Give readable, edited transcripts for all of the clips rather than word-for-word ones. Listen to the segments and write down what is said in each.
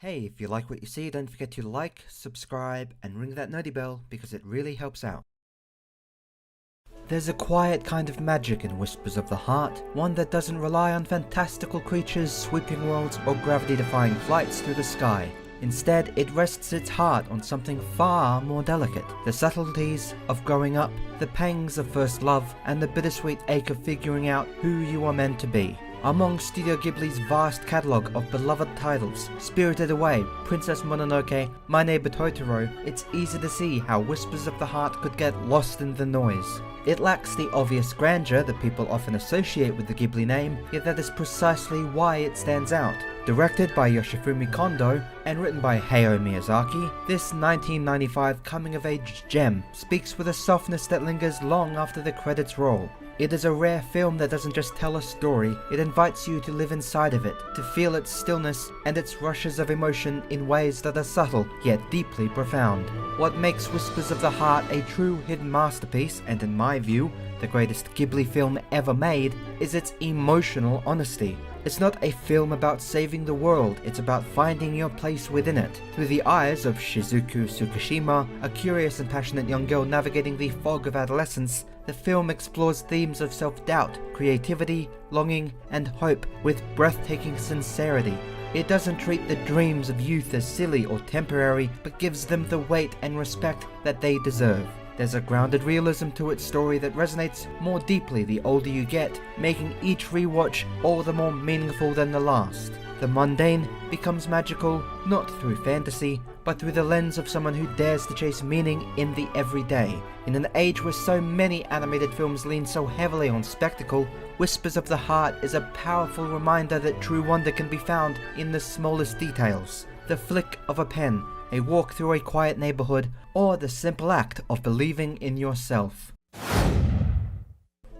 Hey, if you like what you see, don't forget to like, subscribe, and ring that nerdy bell because it really helps out. There's a quiet kind of magic in Whispers of the Heart, one that doesn't rely on fantastical creatures, sweeping worlds, or gravity-defying flights through the sky. Instead, it rests its heart on something far more delicate. The subtleties of growing up, the pangs of first love, and the bittersweet ache of figuring out who you are meant to be. Among Studio Ghibli's vast catalogue of beloved titles, Spirited Away, Princess Mononoke, My Neighbor Totoro, it's easy to see how Whispers of the Heart could get lost in the noise. It lacks the obvious grandeur that people often associate with the Ghibli name, yet that is precisely why it stands out. Directed by Yoshifumi Kondo and written by Hayao Miyazaki, this 1995 coming-of-age gem speaks with a softness that lingers long after the credits roll. It is a rare film that doesn't just tell a story, it invites you to live inside of it, to feel its stillness and its rushes of emotion in ways that are subtle yet deeply profound. What makes Whispers of the Heart a true hidden masterpiece, and in my view, the greatest Ghibli film ever made, is its emotional honesty. It's not a film about saving the world, it's about finding your place within it. Through the eyes of Shizuku Tsukushima, a curious and passionate young girl navigating the fog of adolescence, the film explores themes of self-doubt, creativity, longing, and hope with breathtaking sincerity. It doesn't treat the dreams of youth as silly or temporary, but gives them the weight and respect that they deserve. There's a grounded realism to its story that resonates more deeply the older you get, making each rewatch all the more meaningful than the last. The mundane becomes magical, not through fantasy, but through the lens of someone who dares to chase meaning in the everyday. In an age where so many animated films lean so heavily on spectacle, Whispers of the Heart is a powerful reminder that true wonder can be found in the smallest details. The flick of a pen, a walk through a quiet neighborhood, or the simple act of believing in yourself.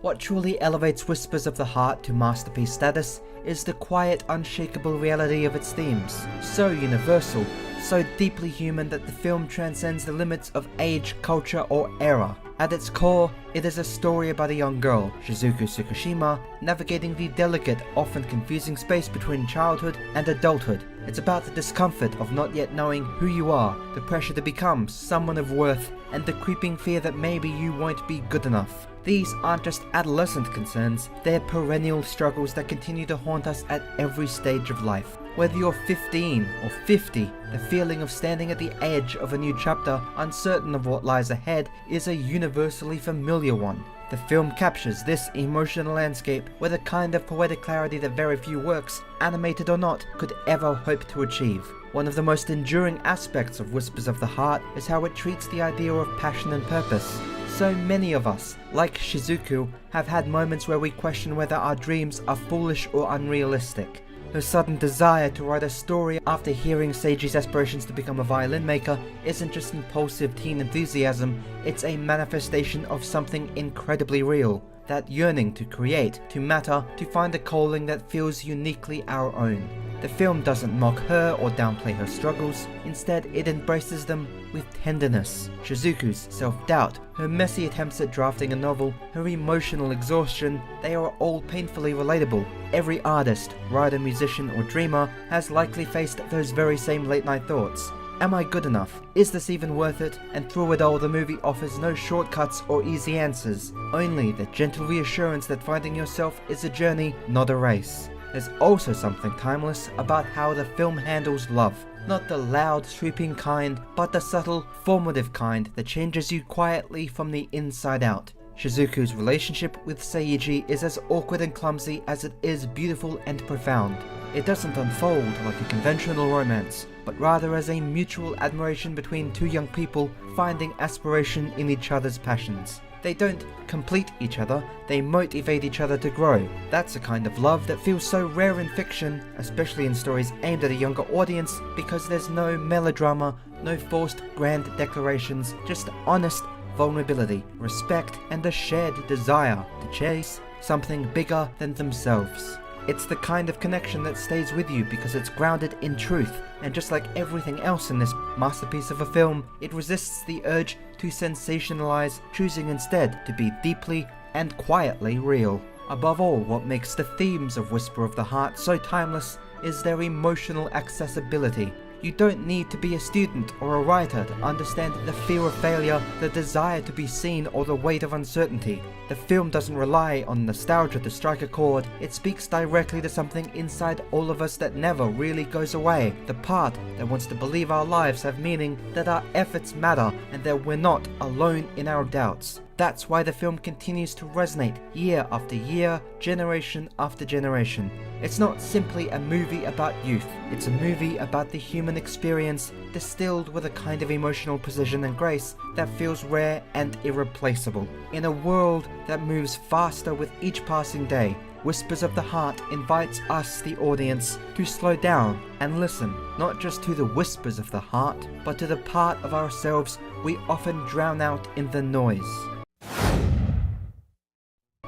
What truly elevates Whispers of the Heart to masterpiece status is the quiet, unshakable reality of its themes. So universal, so deeply human that the film transcends the limits of age, culture, or era. At its core, it is a story about a young girl, Shizuku Tsukushima, navigating the delicate, often confusing space between childhood and adulthood. It's about the discomfort of not yet knowing who you are, the pressure to become someone of worth, and the creeping fear that maybe you won't be good enough. These aren't just adolescent concerns, they're perennial struggles that continue to haunt us at every stage of life. Whether you're 15 or 50, the feeling of standing at the edge of a new chapter, uncertain of what lies ahead, is a universally familiar one. The film captures this emotional landscape with a kind of poetic clarity that very few works, animated or not, could ever hope to achieve. One of the most enduring aspects of Whispers of the Heart is how it treats the idea of passion and purpose. So many of us, like Shizuku, have had moments where we question whether our dreams are foolish or unrealistic. Her sudden desire to write a story after hearing Seiji's aspirations to become a violin maker isn't just impulsive teen enthusiasm, it's a manifestation of something incredibly real. That yearning to create, to matter, to find a calling that feels uniquely our own. The film doesn't mock her or downplay her struggles, instead it embraces them with tenderness. Shizuku's self-doubt, her messy attempts at drafting a novel, her emotional exhaustion, they are all painfully relatable. Every artist, writer, musician, or dreamer has likely faced those very same late-night thoughts. Am I good enough? Is this even worth it? And through it all, the movie offers no shortcuts or easy answers, only the gentle reassurance that finding yourself is a journey, not a race. There's also something timeless about how the film handles love. Not the loud, sweeping kind, but the subtle, formative kind that changes you quietly from the inside out. Shizuku's relationship with Seiji is as awkward and clumsy as it is beautiful and profound. It doesn't unfold like a conventional romance, but rather as a mutual admiration between two young people finding aspiration in each other's passions. They don't complete each other, they motivate each other to grow. That's a kind of love that feels so rare in fiction, especially in stories aimed at a younger audience, because there's no melodrama, no forced grand declarations, just honest vulnerability, respect, and a shared desire to chase something bigger than themselves. It's the kind of connection that stays with you because it's grounded in truth, and just like everything else in this masterpiece of a film, it resists the urge to sensationalize, choosing instead to be deeply and quietly real. Above all, what makes the themes of Whisper of the Heart so timeless is their emotional accessibility. You don't need to be a student or a writer to understand the fear of failure, the desire to be seen, or the weight of uncertainty. The film doesn't rely on nostalgia to strike a chord, it speaks directly to something inside all of us that never really goes away. The part that wants to believe our lives have meaning, that our efforts matter, and that we're not alone in our doubts. That's why the film continues to resonate year after year, generation after generation. It's not simply a movie about youth, it's a movie about the human experience distilled with a kind of emotional precision and grace that feels rare and irreplaceable. In a world that moves faster with each passing day, Whispers of the Heart invites us, the audience, to slow down and listen, not just to the whispers of the heart, but to the part of ourselves we often drown out in the noise.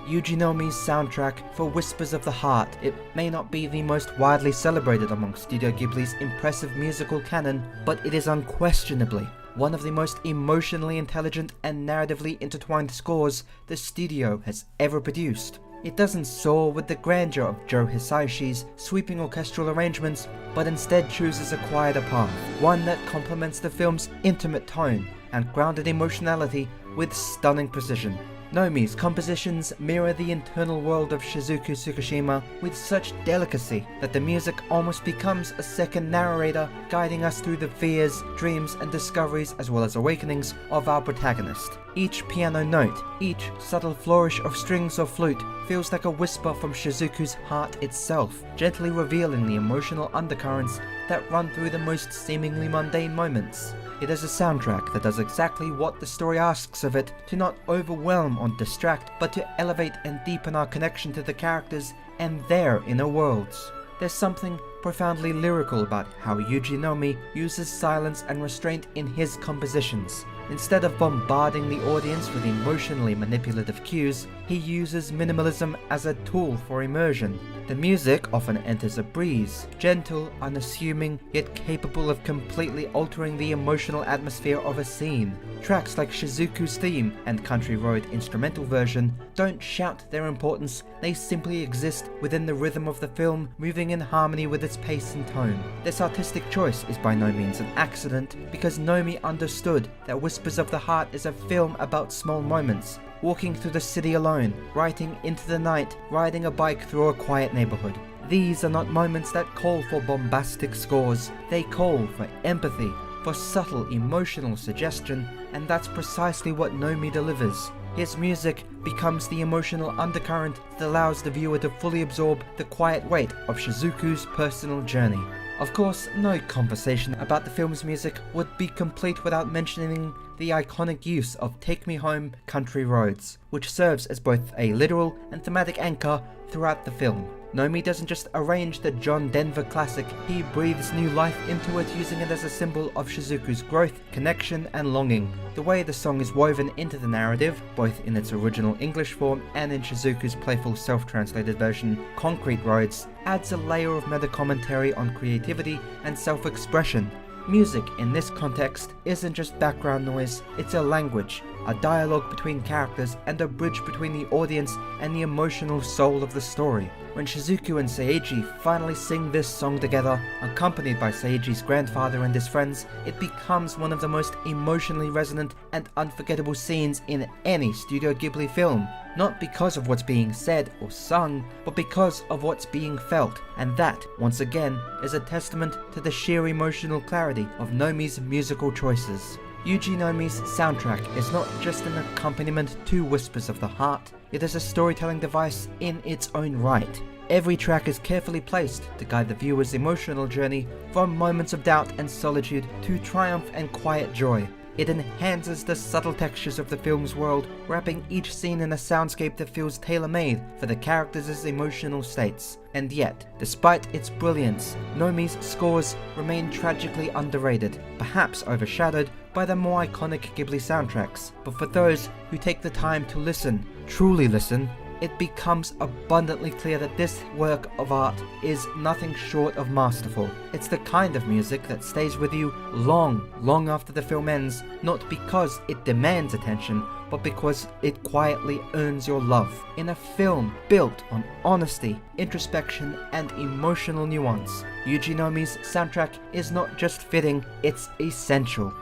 Yuji Nomi's soundtrack for Whispers of the Heart. It may not be the most widely celebrated among Studio Ghibli's impressive musical canon, but it is unquestionably one of the most emotionally intelligent and narratively intertwined scores the studio has ever produced. It doesn't soar with the grandeur of Joe Hisaishi's sweeping orchestral arrangements, but instead chooses a quieter path, one that complements the film's intimate tone and grounded emotionality with stunning precision. Nomi's compositions mirror the internal world of Shizuku Tsukushima with such delicacy that the music almost becomes a second narrator, guiding us through the fears, dreams, and discoveries as well as awakenings of our protagonist. Each piano note, each subtle flourish of strings or flute feels like a whisper from Shizuku's heart itself, gently revealing the emotional undercurrents that run through the most seemingly mundane moments. It is a soundtrack that does exactly what the story asks of it, to not overwhelm or distract, but to elevate and deepen our connection to the characters and their inner worlds. There's something profoundly lyrical about how Yuji Nomi uses silence and restraint in his compositions. Instead of bombarding the audience with emotionally manipulative cues, he uses minimalism as a tool for immersion. The music often enters a breeze, gentle, unassuming, yet capable of completely altering the emotional atmosphere of a scene. Tracks like Shizuku's theme and Country Road instrumental version don't shout their importance, they simply exist within the rhythm of the film, moving in harmony with its pace and tone. This artistic choice is by no means an accident, because Nomi understood that Whispers of the Heart is a film about small moments. Walking through the city alone, writing into the night, riding a bike through a quiet neighborhood. These are not moments that call for bombastic scores, they call for empathy, for subtle emotional suggestion, and that's precisely what Nomi delivers. His music becomes the emotional undercurrent that allows the viewer to fully absorb the quiet weight of Shizuku's personal journey. Of course, no conversation about the film's music would be complete without mentioning the iconic use of Take Me Home, Country Roads, which serves as both a literal and thematic anchor throughout the film. Nomi doesn't just arrange the John Denver classic, he breathes new life into it, using it as a symbol of Shizuku's growth, connection, and longing. The way the song is woven into the narrative, both in its original English form and in Shizuku's playful self-translated version, Concrete Roads, adds a layer of meta-commentary on creativity and self-expression. Music in this context isn't just background noise, it's a language, a dialogue between characters, and a bridge between the audience and the emotional soul of the story. When Shizuku and Seiji finally sing this song together, accompanied by Seiji's grandfather and his friends, it becomes one of the most emotionally resonant and unforgettable scenes in any Studio Ghibli film. Not because of what's being said or sung, but because of what's being felt, and that, once again, is a testament to the sheer emotional clarity of Nomi's musical choices. Yuji Nomi's soundtrack is not just an accompaniment to Whispers of the Heart, it is a storytelling device in its own right. Every track is carefully placed to guide the viewer's emotional journey from moments of doubt and solitude to triumph and quiet joy. It enhances the subtle textures of the film's world, wrapping each scene in a soundscape that feels tailor-made for the characters' emotional states. And yet, despite its brilliance, Nomi's scores remain tragically underrated, perhaps overshadowed by the more iconic Ghibli soundtracks. But for those who take the time to listen, truly listen, it becomes abundantly clear that this work of art is nothing short of masterful. It's the kind of music that stays with you long, long after the film ends, not because it demands attention, but because it quietly earns your love. In a film built on honesty, introspection, and emotional nuance, Yuji Nomi's soundtrack is not just fitting, it's essential.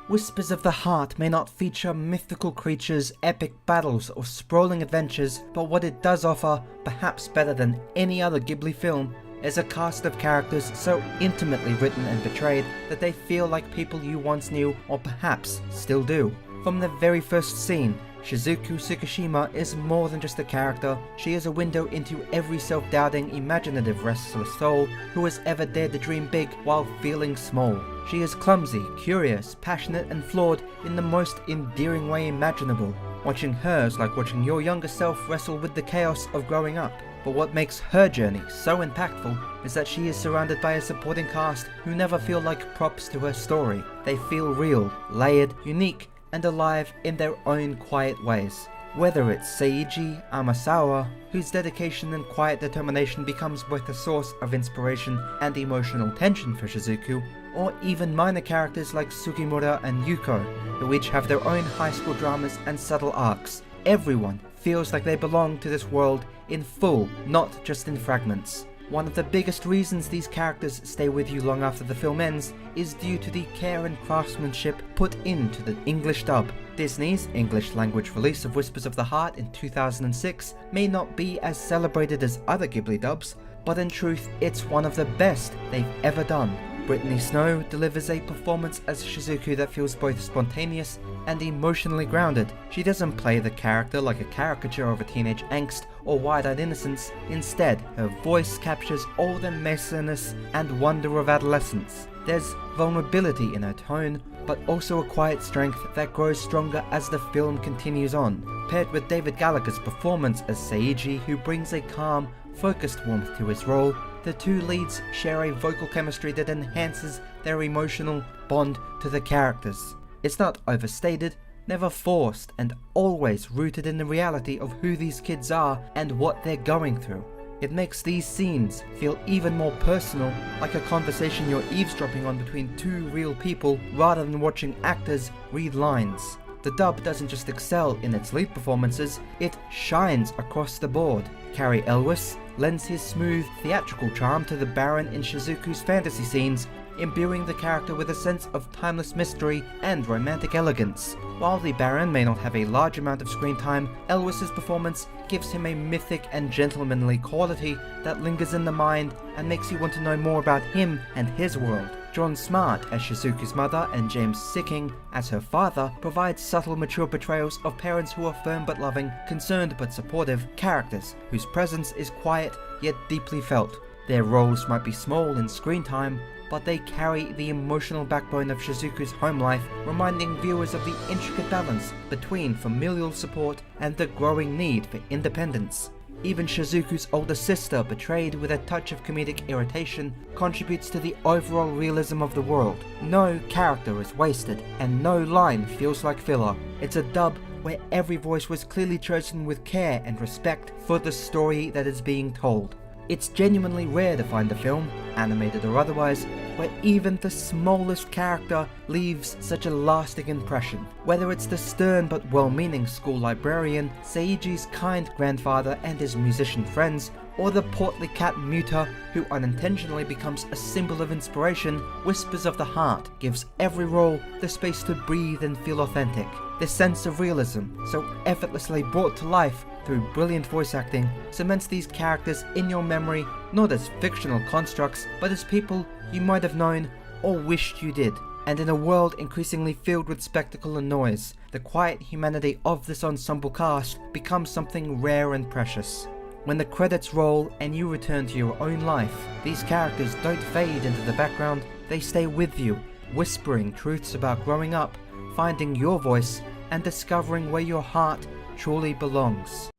Whispers of the Heart may not feature mythical creatures, epic battles, or sprawling adventures, but what it does offer, perhaps better than any other Ghibli film, is a cast of characters so intimately written and portrayed that they feel like people you once knew or perhaps still do. From the very first scene, Shizuku Tsukishima is more than just a character. She is a window into every self-doubting, imaginative, restless soul who has ever dared to dream big while feeling small. She is clumsy, curious, passionate, and flawed in the most endearing way imaginable. Watching her is like watching your younger self wrestle with the chaos of growing up. But what makes her journey so impactful is that she is surrounded by a supporting cast who never feel like props to her story. They feel real, layered, unique, and alive in their own quiet ways. Whether it's Seiji Amasawa, whose dedication and quiet determination becomes both a source of inspiration and emotional tension for Shizuku, or even minor characters like Sugimura and Yuko, who each have their own high school dramas and subtle arcs. Everyone feels like they belong to this world in full, not just in fragments. One of the biggest reasons these characters stay with you long after the film ends is due to the care and craftsmanship put into the English dub. Disney's English language release of Whispers of the Heart in 2006 may not be as celebrated as other Ghibli dubs, but in truth it's one of the best they've ever done. Brittany Snow delivers a performance as Shizuku that feels both spontaneous and emotionally grounded. She doesn't play the character like a caricature of a teenage angst or wide-eyed innocence. Instead, her voice captures all the messiness and wonder of adolescence. There's vulnerability in her tone, but also a quiet strength that grows stronger as the film continues on. Paired with David Gallagher's performance as Seiji, who brings a calm, focused warmth to his role, the two leads share a vocal chemistry that enhances their emotional bond to the characters. It's not overstated, never forced, and always rooted in the reality of who these kids are and what they're going through. It makes these scenes feel even more personal, like a conversation you're eavesdropping on between two real people rather than watching actors read lines. The dub doesn't just excel in its lead performances, it shines across the board. Cary Elwes lends his smooth, theatrical charm to the Baron in Shizuku's fantasy scenes, imbuing the character with a sense of timeless mystery and romantic elegance. While the Baron may not have a large amount of screen time, Elwes' performance gives him a mythic and gentlemanly quality that lingers in the mind and makes you want to know more about him and his world. John Smart as Shizuku's mother and James Sicking as her father provide subtle, mature portrayals of parents who are firm but loving, concerned but supportive characters whose presence is quiet yet deeply felt. Their roles might be small in screen time, but they carry the emotional backbone of Shizuku's home life, reminding viewers of the intricate balance between familial support and the growing need for independence. Even Shizuku's older sister, portrayed with a touch of comedic irritation, contributes to the overall realism of the world. No character is wasted, and no line feels like filler. It's a dub where every voice was clearly chosen with care and respect for the story that is being told. It's genuinely rare to find a film, animated or otherwise, where even the smallest character leaves such a lasting impression. Whether it's the stern but well-meaning school librarian, Seiji's kind grandfather and his musician friends, or the portly cat Muta who unintentionally becomes a symbol of inspiration, Whispers of the Heart gives every role the space to breathe and feel authentic. This sense of realism, so effortlessly brought to life through brilliant voice acting, cements these characters in your memory not as fictional constructs, but as people you might have known or wished you did. And in a world increasingly filled with spectacle and noise, the quiet humanity of this ensemble cast becomes something rare and precious. When the credits roll and you return to your own life, these characters don't fade into the background, they stay with you, whispering truths about growing up, finding your voice, and discovering where your heart truly belongs.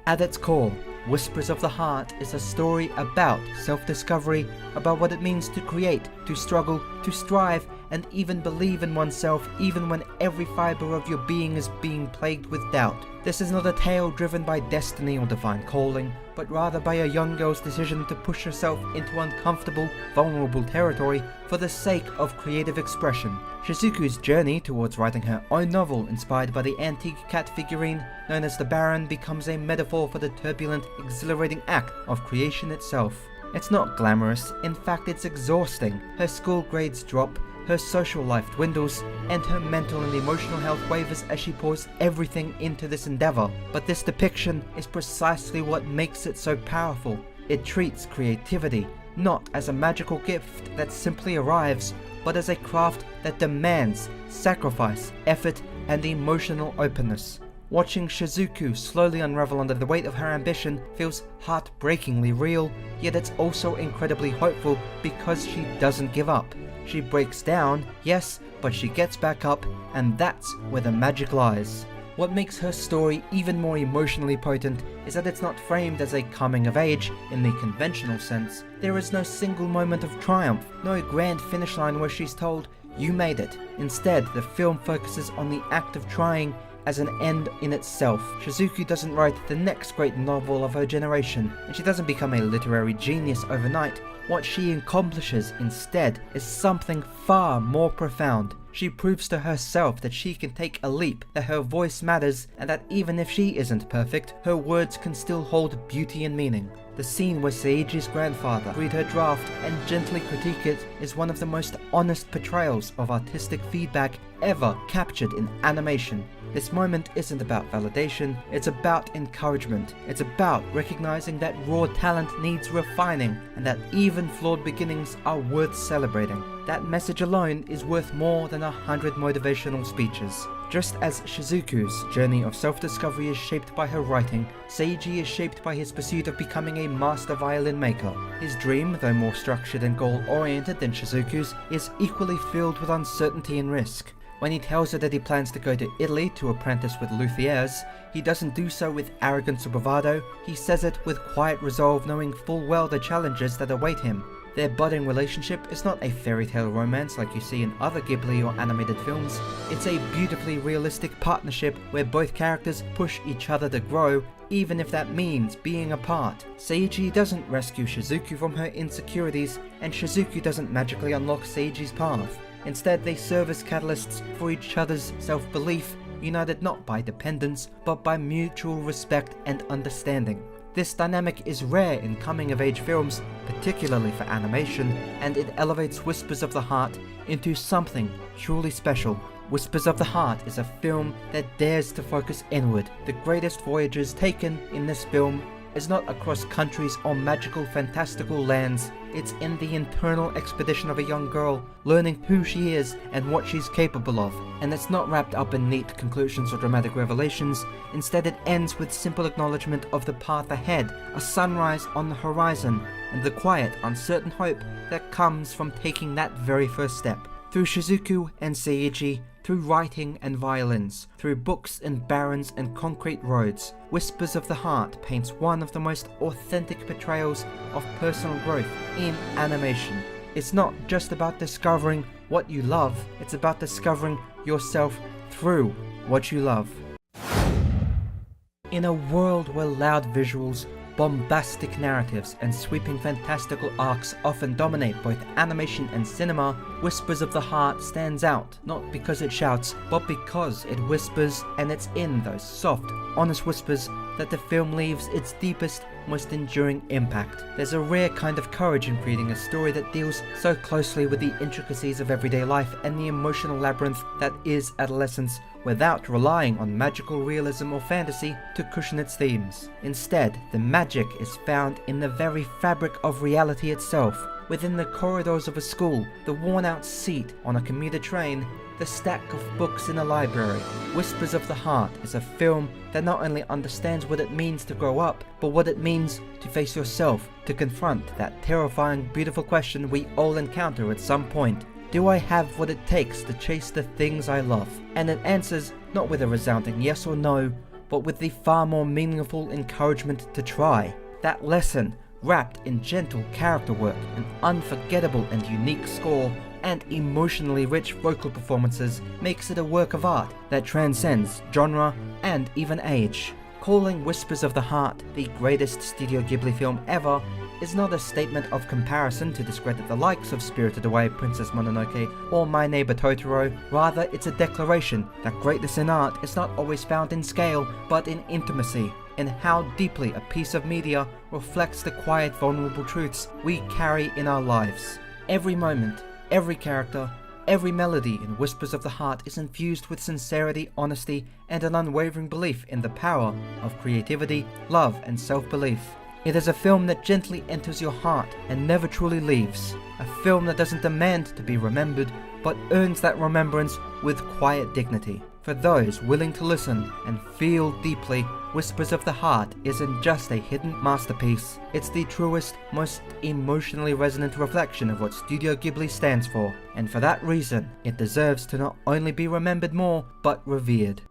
At its core, Whispers of the Heart is a story about self-discovery, about what it means to create, to struggle, to strive, and even believe in oneself even when every fiber of your being is being plagued with doubt. This is not a tale driven by destiny or divine calling, but rather by a young girl's decision to push herself into uncomfortable, vulnerable territory for the sake of creative expression. Shizuku's journey towards writing her own novel inspired by the antique cat figurine known as the Baron becomes a metaphor for the turbulent, exhilarating act of creation itself. It's not glamorous, in fact it's exhausting. Her school grades drop, her social life dwindles, and her mental and emotional health wavers as she pours everything into this endeavor. But this depiction is precisely what makes it so powerful. It treats creativity not as a magical gift that simply arrives, but as a craft that demands sacrifice, effort, and emotional openness. Watching Shizuku slowly unravel under the weight of her ambition feels heartbreakingly real, yet it's also incredibly hopeful because she doesn't give up. She breaks down, yes, but she gets back up, and that's where the magic lies. What makes her story even more emotionally potent is that it's not framed as a coming of age in the conventional sense. There is no single moment of triumph, no grand finish line where she's told, "You made it." Instead, the film focuses on the act of trying as an end in itself. Shizuku doesn't write the next great novel of her generation, and she doesn't become a literary genius overnight. What she accomplishes instead is something far more profound. She proves to herself that she can take a leap, that her voice matters, and that even if she isn't perfect, her words can still hold beauty and meaning. The scene where Seiji's grandfather read her draft and gently critique it is one of the most honest portrayals of artistic feedback ever captured in animation. This moment isn't about validation, it's about encouragement. It's about recognizing that raw talent needs refining and that even flawed beginnings are worth celebrating. That message alone is worth more than 100 motivational speeches. Just as Shizuku's journey of self-discovery is shaped by her writing, Seiji is shaped by his pursuit of becoming a master violin maker. His dream, though more structured and goal-oriented than Shizuku's, is equally filled with uncertainty and risk. When he tells her that he plans to go to Italy to apprentice with luthiers, he doesn't do so with arrogance or bravado, he says it with quiet resolve, knowing full well the challenges that await him. Their budding relationship is not a fairy tale romance like you see in other Ghibli or animated films. It's a beautifully realistic partnership where both characters push each other to grow, even if that means being apart. Seiji doesn't rescue Shizuku from her insecurities, and Shizuku doesn't magically unlock Seiji's path. Instead, they serve as catalysts for each other's self-belief, united not by dependence, but by mutual respect and understanding. This dynamic is rare in coming-of-age films, particularly for animation, and it elevates Whispers of the Heart into something truly special. Whispers of the Heart is a film that dares to focus inward. The greatest voyages taken in this film is not across countries or magical fantastical lands, it's in the internal expedition of a young girl, learning who she is and what she's capable of. And it's not wrapped up in neat conclusions or dramatic revelations, instead it ends with simple acknowledgement of the path ahead, a sunrise on the horizon, and the quiet, uncertain hope that comes from taking that very first step. Through Shizuku and Seiji, through writing and violins, through books and barons and concrete roads, Whispers of the Heart paints one of the most authentic portrayals of personal growth in animation. It's not just about discovering what you love, it's about discovering yourself through what you love. In a world where loud visuals, bombastic narratives, and sweeping fantastical arcs often dominate both animation and cinema, Whispers of the Heart stands out, not because it shouts, but because it whispers, and it's in those soft, honest whispers that the film leaves its deepest, most enduring impact. There's a rare kind of courage in creating a story that deals so closely with the intricacies of everyday life and the emotional labyrinth that is adolescence, without relying on magical realism or fantasy to cushion its themes. Instead, the magic is found in the very fabric of reality itself, within the corridors of a school, the worn-out seat on a commuter train, the stack of books in a library. Whispers of the Heart is a film that not only understands what it means to grow up, but what it means to face yourself, to confront that terrifying, beautiful question we all encounter at some point. Do I have what it takes to chase the things I love? And it answers not with a resounding yes or no, but with the far more meaningful encouragement to try. That lesson, wrapped in gentle character work, an unforgettable and unique score, and emotionally rich vocal performances makes it a work of art that transcends genre and even age. Calling Whispers of the Heart the greatest Studio Ghibli film ever is not a statement of comparison to discredit the likes of Spirited Away, Princess Mononoke, or My Neighbor Totoro. Rather, it's a declaration that greatness in art is not always found in scale, but in intimacy, in how deeply a piece of media reflects the quiet, vulnerable truths we carry in our lives. Every moment, every character, every melody in Whispers of the Heart is infused with sincerity, honesty, and an unwavering belief in the power of creativity, love, and self-belief. It is a film that gently enters your heart and never truly leaves. A film that doesn't demand to be remembered, but earns that remembrance with quiet dignity. For those willing to listen and feel deeply, Whispers of the Heart isn't just a hidden masterpiece. It's the truest, most emotionally resonant reflection of what Studio Ghibli stands for. And for that reason, it deserves to not only be remembered more, but revered.